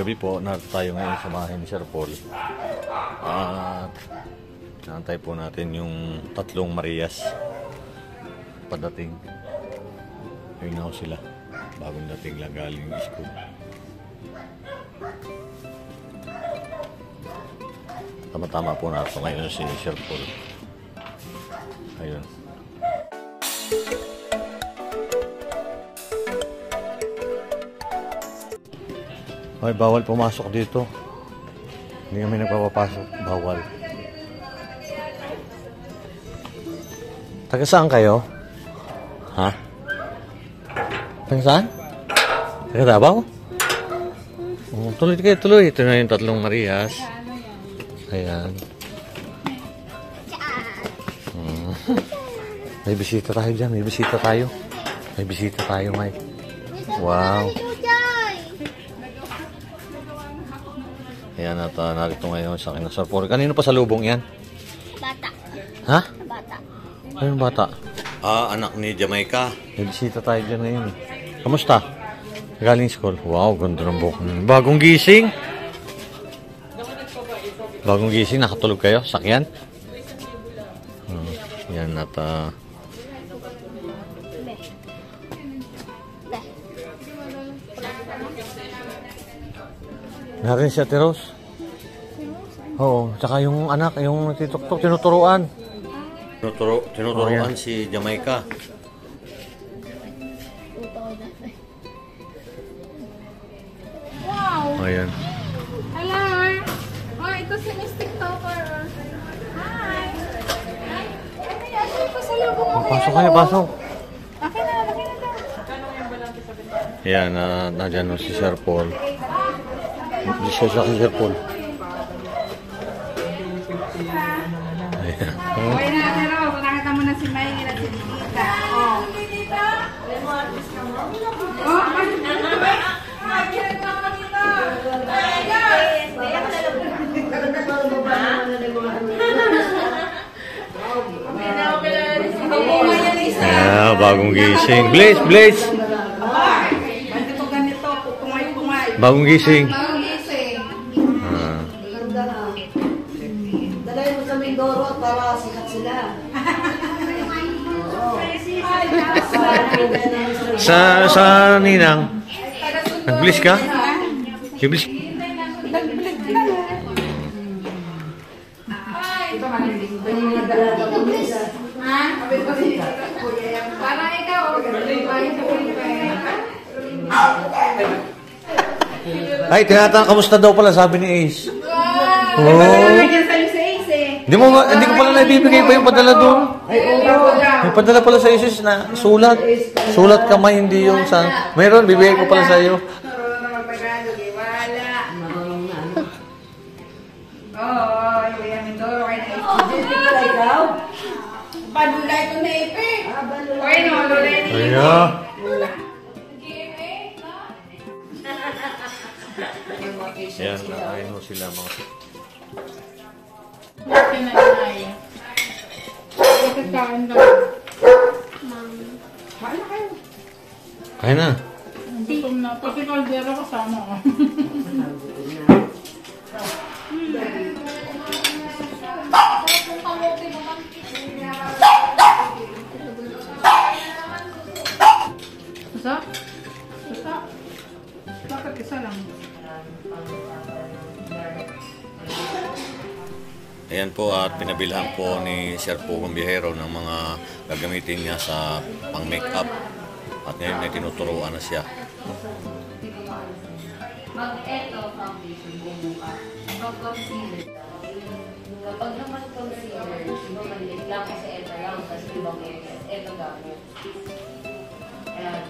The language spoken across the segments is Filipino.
gabi po. Narito tayo ngayon sa bahay ni Sir Paul. At nantay po natin yung tatlong Marias padating. Ayun na sila. Bagong dating lang galing school. Tama-tama po natin ngayon si Sir Paul. Ayun. Ay, bawal pumasok dito. Hindi kami nagpapapasok. Bawal. Taga saan kayo? Ha? Taga saan? Taga Davao? Oh, tuloy kayo, tuloy. Ito na yung tatlong Marias. Ayan. May bisita tayo dyan. May bisita tayo. May bisita tayo, Mike. Wow. Ayan, at narito ngayon sa akin na Sir Paul. Kanino pa sa lubong yan? Bata. Ha? Bata. Anong bata? Anak ni Jamaica. May bisita tayo dyan ngayon. Kamusta? Galing school. Wow, ganda ng buhok. Bagong gising. Bagong gising. Nakatulog kayo? Sakyan? Yan at narin si Ate Rose. Oo, tsaka yung anak, yung tituktok, tinuturuan. Tinuturuan si Jamaica. Wow! Ayan. Hello! Oh, ito si Miss TikToker. Hi! Hi! Ano yan? Ito sa lubong mo kaya? Pasok kayo, pasok. Okay na daw. Ayan, nandiyan si Sir Paul. Hindi siya sa Sir Paul. Ayan. Okay na, pero nakita mo na si May at si Tita. Oh. Ah, bagong gising. Blaze, Blaze! Bagong gising. Dalay mo sa Mindoro para sikat sila. Sa Ninang. Nag-bliss ka? Nag-bliss? Para ikaw. Ay, tinatanong, kamusta daw pala sabi ni Ace? Oh. Hindi ko pala naibibigay pa yung padala doon. May padala pala sa Ace na sulat. Sulat kamay, hindi yung sa... Mayroon, bibigay ko pala sa iyo. Padulay ko na ipi. Oy, no, lulay ni ipi. Ayan. Ayan, ayun mo sila mga... Okay na inay. Kakain lang. Kain na kayo. Kaya na. Gutom na. Pati kaldero kasama ko. Isa? Isa? Bakit isa lang? Ayan po at pinabilhan po ni Sir Pugong Bihero ng mga gagamitin niya sa pang-makeup. At ngayon ay tinuturuan na siya. Mag-eto foundation bumuka. Mag-concealer. Kapag naman concealer, iba maliit lang kasi eto lang. Kasi ibang areas, eto gamit. Ayan.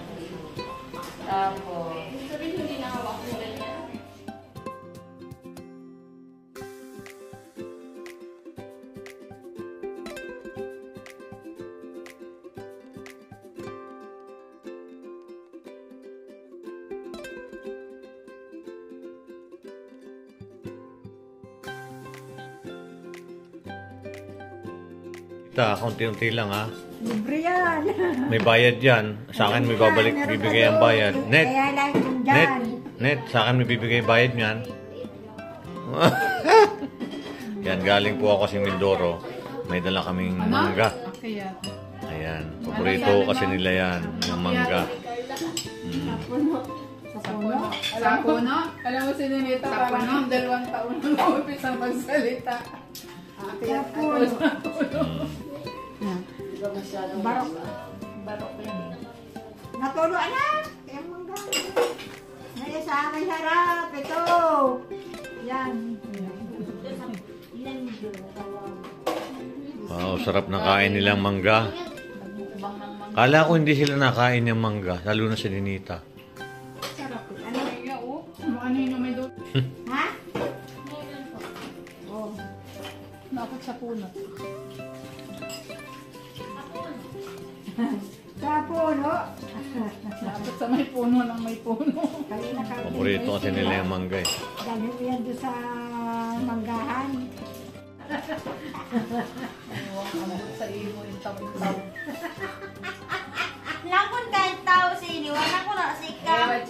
Tapos, sabihin hindi nakawak mo ganyan. Konti-unti lang ha. Libre yan. May bayad yan. Sa akin may babalik, bibigay ang bayad. Net. Kaya lang yung Net. dyan. Net, sa akin may bibigay bayad niyan. Yan, galing po ako sa Mindoro. May dala kaming mangga. Kaya. Ayan, paborito kasi nila yan, yung mangga. Sa puno? Alam mo si Ninita, parang 2 taon na umpisa magsalita. Sa puno. Barok. Barok yan. Natulo anak. Kaya mangga. Ngayon sa akin harap. Ito. Yan. Wow, sarap na kain nilang mangga. Kala ko hindi sila nakain ng mangga, lalo na si Ninita. Sarap. Ano kaya oh? Ano yun may doon? Ha? Oh. Dapat sa puno. Sa puno. Dapat sa may puno ng may puno. Kanina kami. Paborito kasi nila yung mangga eh. Galing yan doon sa manggahan. Sa iyo yung taon-taon. Lakon kahit tao sa iniwan ako na si Kaya Ka. ba't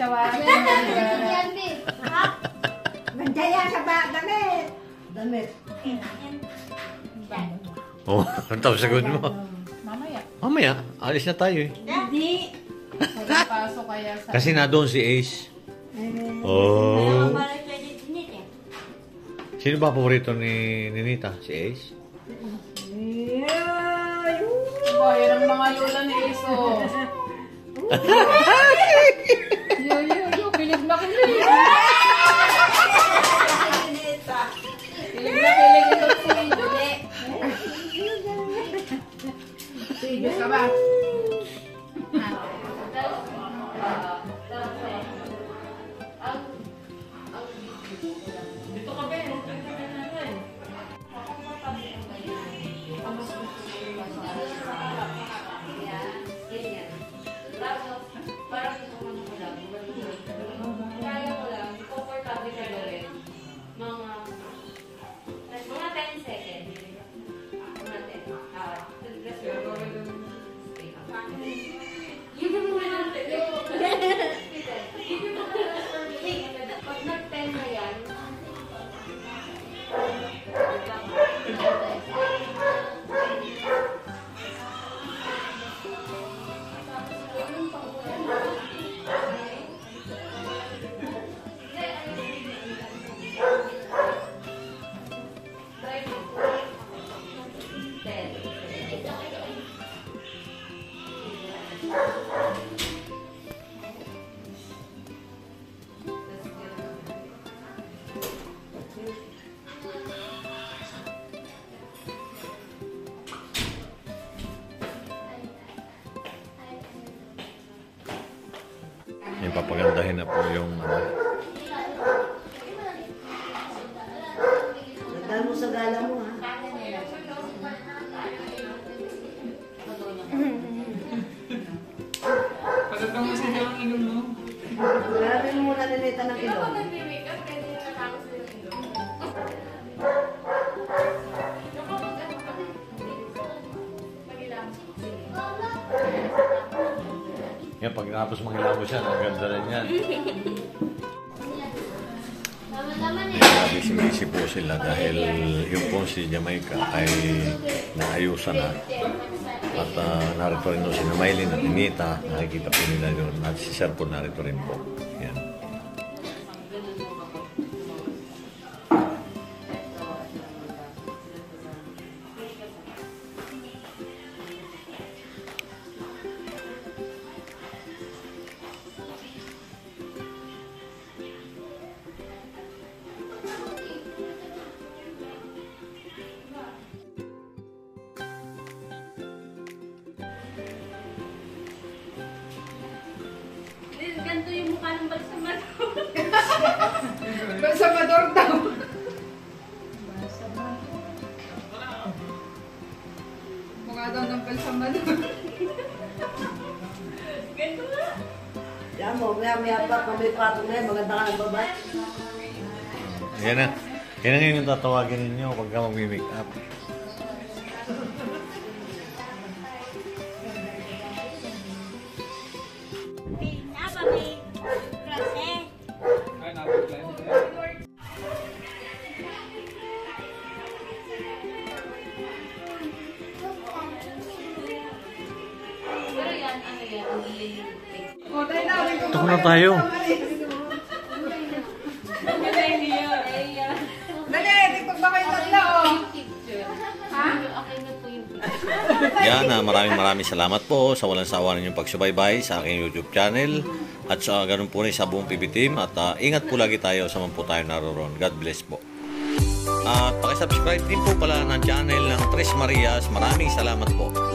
Mandaya sa damit. Damit. Oh, ang tapos sagot mo. Mamaya. Mamaya, alis na tayo eh. Hindi. Pagpasok kaya sa... Kasi na doon si Ace. Ayaw Oh. ba rin pwede dinit eh. Sino ba paborito ni Ninita? Si Ace? Bayan ang mga lola ni Iso. Yo, kilig na kilig. Kilig na kilig ito si Julie. Serious ka ba? Dito ka ba? Kaya ko lang, comfortable ka gawin. Mga 10 seconds. Mga 10. Let's go. Yun yung mga natin. Pag nag-10 na yan, Yung papagandahin na po yung Tandaan mo sa gala mo ha. Pagkakang mo siya ang inom mo. Grabe mo muna Ninita ng ilong. yan, pag tapos manghilamo siya, ang ganda rin yan. Busy-busy po sila dahil yung po si Jamaica ay naayusan na. At narito rin po si Maylin at Ninita, nakikita po nila yun. At si Sir po narito rin po. Yan. ganito yung mukha ng balsamado. Balsamador daw. Mukha daw ng balsamador. Ganito nga. Yan mo, maya pa kami patong na yan. Maganda ka ng babat. Yan na. Yan ang yung tatawagin ninyo pagka mag-make up. Apa may klase? lang tayo. Dali, tiktok ba kayo tatlo? Yan, maraming salamat po sa walang sawa ninyong pagsubaybay sa aking YouTube channel at sa ganun po rin sa buong PB team at ingat po lagi tayo sa man po tayo naroon. God bless po. At pakisubscribe din po pala ng channel ng Tres Marias. Maraming salamat po.